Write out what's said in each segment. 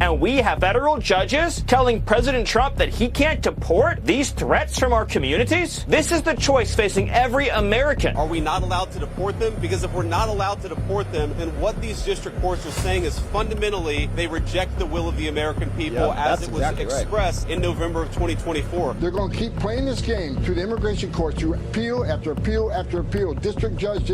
and we have federal judges telling President Trump that he can't deport these threats from our communities? This is the choice facing every American. Are we not allowed to deport them? Because if we're not allowed to deport them, then what these district courts are saying is fundamentally they reject the will of the American people as it was expressed in November of 2024. They're going to keep playing this game to the immigration court to appeal after appeal after appeal, district judge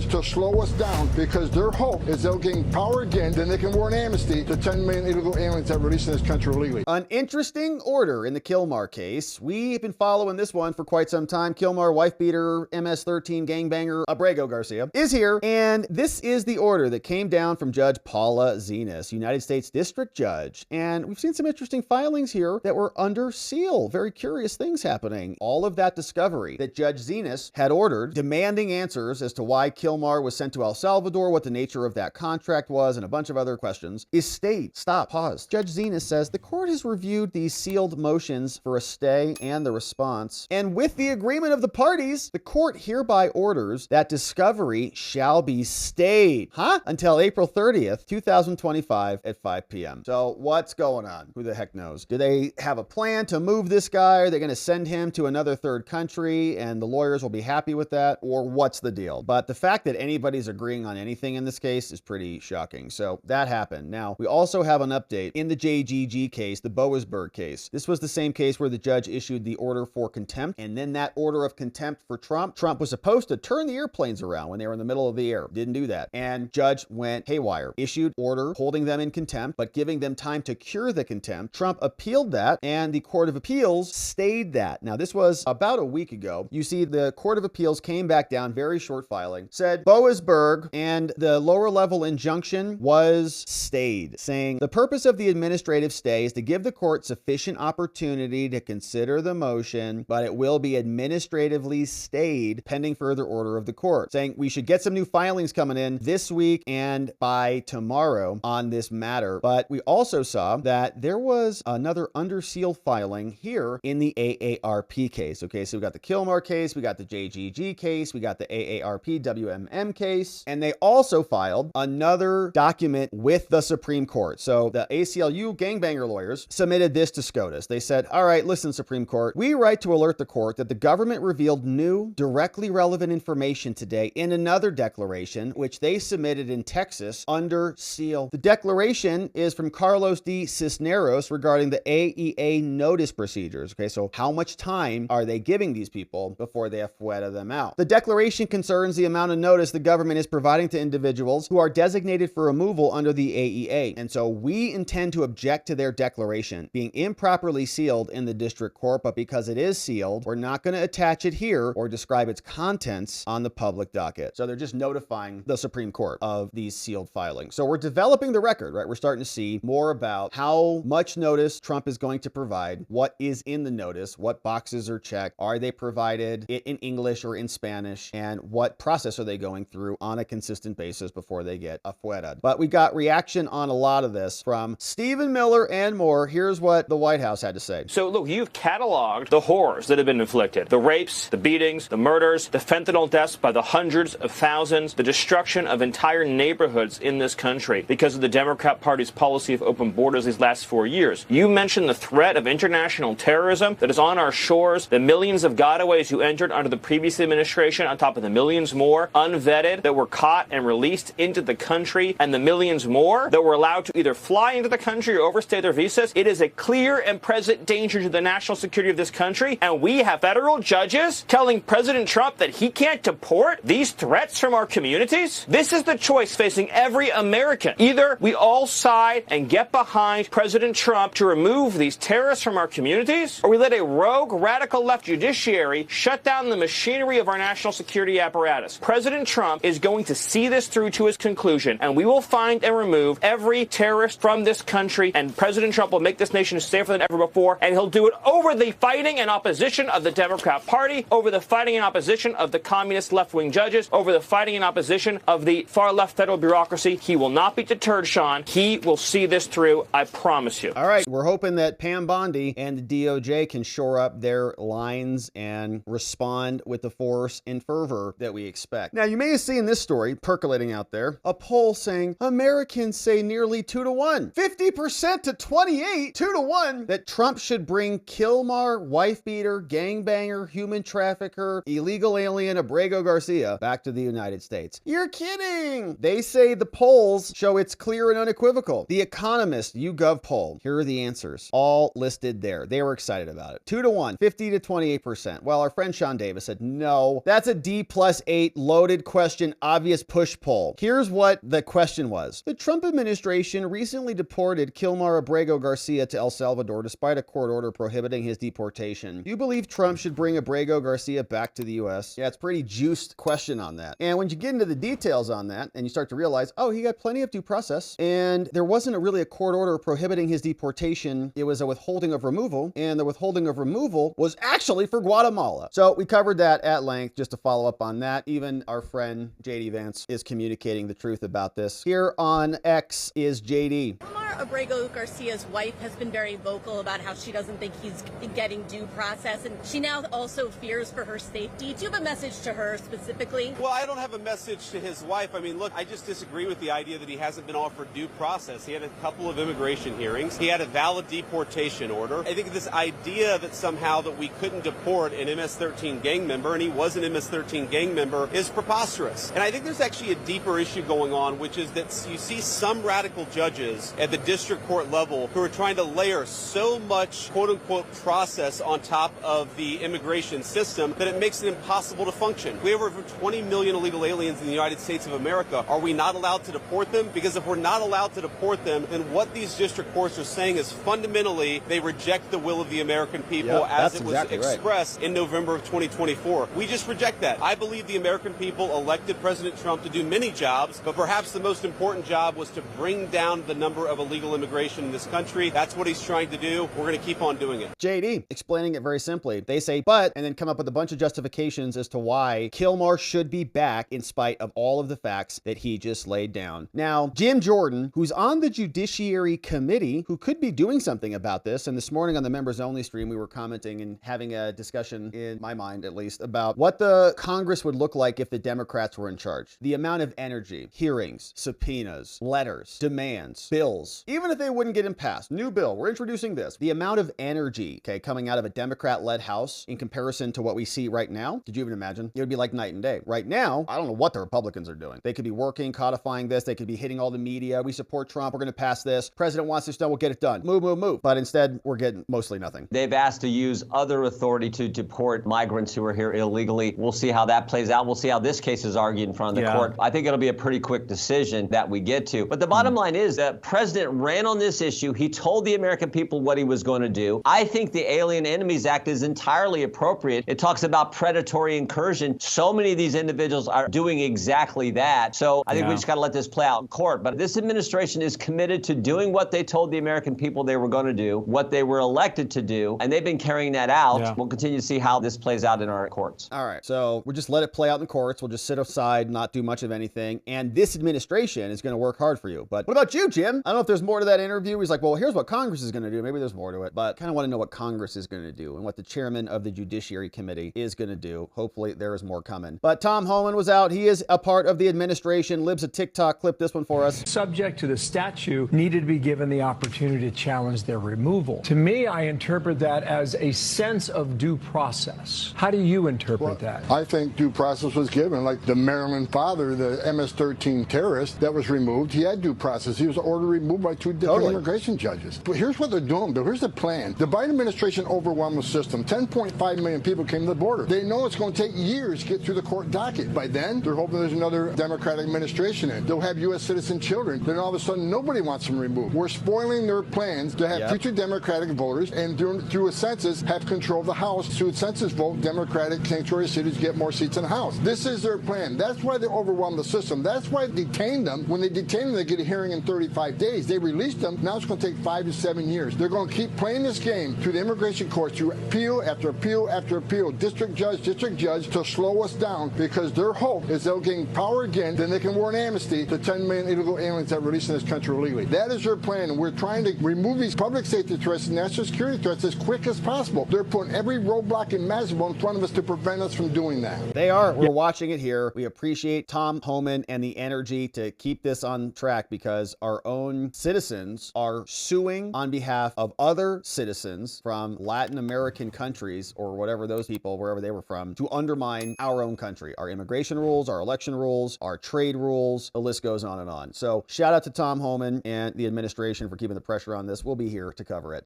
to slow us down, because their hope is they'll gain power again, then they can warrant amnesty to 10 million illegal aliens that are released in this country illegally. An interesting order in the Kilmar case. We've been following this one for quite some time. Kilmar, wife beater, MS-13 gangbanger, Abrego Garcia is here, and this is the order that came down from Judge Paula Xinis, United States District Judge. And we've seen some interesting filings here that were under seal. Very curious things happening. All of that discovery that Judge Xinis had ordered, demanding answers as to why Kilmar was sent to El Salvador, what the nature of that contract was, and a bunch of other questions, is stayed. Stop. Pause. Judge Xinis says the court has reviewed these sealed motions for a stay and the response, and with the agreement of the parties, the court hereby orders that discovery shall be stayed, until April 30th, 2025 at 5 p.m. So what's going on? Who the heck knows? Do they have a plan to move this guy? Are they going to send him to another third country and the lawyers will be happy with that? Or what's the deal? But the fact that anybody's agreeing on anything in this case is pretty shocking. So that happened. Now, we also have an update in the JGG case, the Boisberg case. This was the same case where the judge issued the order for contempt, and then that order of contempt for Trump was supposed to turn the airplanes around when they were in the middle of the air. Didn't do that. And judge went haywire, issued order holding them in contempt, but giving them time to cure the contempt. Trump appealed that, and the Court of Appeals stayed that. Now, this was about a week ago. You see, the Court of Appeals came back down, very short filing, said Boisberg and the lower level injunction was stayed, saying the purpose of the administrative stay is to give the court sufficient opportunity to consider the motion, but it will be administratively stayed pending further order of the court, saying we should get some new filings coming in this week and by tomorrow on this matter. But we also saw that there was another under seal filing here in the AARP case. Okay, so we got the Kilmar case, we got the JGG case, we got the AARP WMM case, and they also filed another document with the Supreme Court. So the ACLU gangbanger lawyers submitted this to SCOTUS. They said, all right, listen, Supreme Court, we write to alert the court that the government revealed new, directly relevant information today in another declaration, which they submitted in Texas under seal. The declaration is from Carlos D. Cisneros regarding the AEA notice procedures. Okay, so how much time are they giving these people before they have FUETA them out? The declaration concerns the amount of notice the government is providing to individuals who are designated for removal under the AEA. And so we intend to object to their declaration being improperly sealed in the district court, but because it is sealed, we're not going to attach it here or describe its contents on the public docket. So they're just notifying the Supreme Court of these sealed filings. So we're developing the record, right? We're starting to see more about how much notice Trump is going to provide, what is in the notice, what boxes are checked, are they provided in English or in Spanish, and what process are they going through on a consistent basis before they get a FUETA. But we got reaction on a lot of this from Stephen Miller and more. Here's what the White House had to say. So look, you've cataloged the horrors that have been inflicted. The rapes, the beatings, the murders, the fentanyl deaths by the hundreds of thousands, the destruction of entire neighborhoods in this country because of the Democrat Party's policy of open borders these last 4 years. You mentioned the threat of international terrorism that is on our shores, the millions of gotaways who entered under the previous administration on top of the millions more unvetted that were caught and released into the country, and the millions more that were allowed to either fly into the country or overstay their visas. It is a clear and present danger to the national security of this country, and we have federal judges telling President Trump that he can't deport these threats from our communities. This is the choice facing every American. Either we all side and get behind President Trump to remove these terrorists from our communities, or we let a rogue, radical left judiciary shut down the machinery of our national security apparatus. President Trump is going to see this through to his conclusion, and we will find and remove every terrorist from this country, and President Trump will make this nation safer than ever before, and he'll do it over the fighting and opposition of the Democrat Party, over the fighting and opposition of the communist left-wing judges, over the fighting and opposition of the far-left federal bureaucracy. He will not be deterred, Sean. He will see this through, I promise you. All right, we're hoping that Pam Bondi and the DOJ can shore up their lines and respond with the force and fervor that we expect. Now, you may have seen this story percolating out there, a poll saying Americans say nearly 2-to-1 1. 50% to 28, 2-1, that Trump should bring Kilmar, wife beater, gangbanger, human trafficker, illegal alien Abrego Garcia back to the United States. You're kidding! They say the polls show it's clear and unequivocal. The Economist YouGov poll. Here are the answers, all listed there. They were excited about it. 2-1, 50 to 28%. Well, our friend Sean Davis said, no, that's a D+8 loaded question, obvious push poll. Here's what the question was. The Trump administration recently deported Kilmar Abrego Garcia to El Salvador despite a court order prohibiting his deportation. Do you believe Trump should bring Abrego Garcia back to the U.S.? Yeah, it's a pretty juiced question on that. And when you get into the details on that and you start to realize, oh, he got plenty of due process and there wasn't really a court order prohibiting his deportation. It was a withholding of removal, and the withholding of removal was actually for Guatemala. So we covered that at length just to follow up on that. Even our friend JD Vance is communicating the truth about this. Here on X is JD. Kilmar Abrego Garcia's wife has been very vocal about how she doesn't think he's getting due process, and she now also fears for her safety. Do you have a message to her specifically? Well, I don't have a message to his wife. I mean, look, I just disagree with the idea that he hasn't been offered due process. He had a couple of immigration hearings. He had a valid deportation order. I think this idea that somehow that we couldn't deport an MS-13 gang member, and he was an MS-13 gang member, is preposterous. And I think there's actually a deeper issue going on, which is that you see some radical judges at the district court level who are trying to layer so much quote-unquote process on top of the immigration system that it makes it impossible to function. We have over 20 million illegal aliens in the United States of America. Are we not allowed to deport them? Because if we're not allowed to deport them, then what these district courts are saying is fundamentally they reject the will of the American people as it was expressed in November of 2024. We just reject that. I believe the American people elected President Trump to do many jobs, but perhaps the most important job was to bring down the number of illegal immigration in this country. That's what he's trying to do. We're going to keep on doing it. JD explaining it very simply. They say, but, and then come up with a bunch of justifications as to why Kilmar should be back in spite of all of the facts that he just laid down. Now, Jim Jordan, who's on the Judiciary Committee, who could be doing something about this, and this morning on the members only stream, we were commenting and having a discussion, in my mind at least, about what the Congress would look like if the Democrats were in charge. The amount of energy, hearings, subpoenas, letters, demands, bills, even if they wouldn't get him passed, new bill, we're introducing this. The amount of energy, okay, coming out of a Democrat-led House in comparison to what we see right now, did you even imagine? It would be like night and day. Right now, I don't know what the Republicans are doing. They could be working, codifying this. They could be hitting all the media. We support Trump. We're going to pass this. President wants this done. We'll get it done. Move, move, move. But instead, we're getting mostly nothing. They've asked to use other authority to deport migrants who are here illegally. We'll see how that plays out. We'll see how this case is argued in front of the court. I think it'll be a pretty quick decision that we get to. But the bottom line is that President ran on this issue. He told the American people what he was going to do. I think the Alien Enemies Act is entirely appropriate. It talks about predatory incursion. So many of these individuals are doing exactly that. So I think we just got to let this play out in court. But this administration is committed to doing what they told the American people they were going to do, what they were elected to do, and they've been carrying that out. We'll continue to see how this plays out in our courts. All right. So we'll just let it play out in the courts. We'll just sit aside, not do much of anything. And this administration is going to work hard for you. But what about you, Jim? I don't know if there's more to that interview. He's like, well, here's what Congress is going to do. Maybe there's more to it, but kind of want to know what Congress is going to do and what the chairman of the Judiciary Committee is going to do. Hopefully there is more coming. But Tom Homan was out. He is a part of the administration. Libs a TikTok clip this one for us. Subject to the statute, needed to be given the opportunity to challenge their removal. To me, I interpret that as a sense of due process. How do you interpret that? I think due process was given. Like the Maryland father, the MS-13 terrorist that was removed, he had due process. He was ordered removed by two different immigration judges. But here's what they're doing, Bill. Here's the plan. The Biden administration overwhelmed the system. 10.5 million people came to the border. They know it's going to take years to get through the court docket. By then, they're hoping there's another Democratic administration in. They'll have U.S. citizen children. Then all of a sudden, nobody wants them removed. We're spoiling their plans to have future Democratic voters and through a census have control of the House. Through a census vote, Democratic sanctuary cities get more seats in the House. This is their plan. That's why they overwhelmed the system. That's why they detained them. When they detain them, they get a hearing in 35 days. They released them. Now it's going to take 5 to 7 years. They're going to keep playing this game through the immigration courts, through appeal after appeal after appeal, district judge to slow us down, because their hope is they'll gain power again, then they can warrant amnesty to 10 million illegal aliens that are released in this country illegally. That is their plan, and we're trying to remove these public safety threats and national security threats as quick as possible. They're putting every roadblock imaginable in front of us to prevent us from doing that. They are. We're watching it here. We appreciate Tom Homan and the energy to keep this on track, because our own own citizens are suing on behalf of other citizens from Latin American countries or whatever those people, wherever they were from, to undermine our own country, our immigration rules, our election rules, our trade rules. The list goes on and on. So shout out to Tom Homan and the administration for keeping the pressure on this. We'll be here to cover it.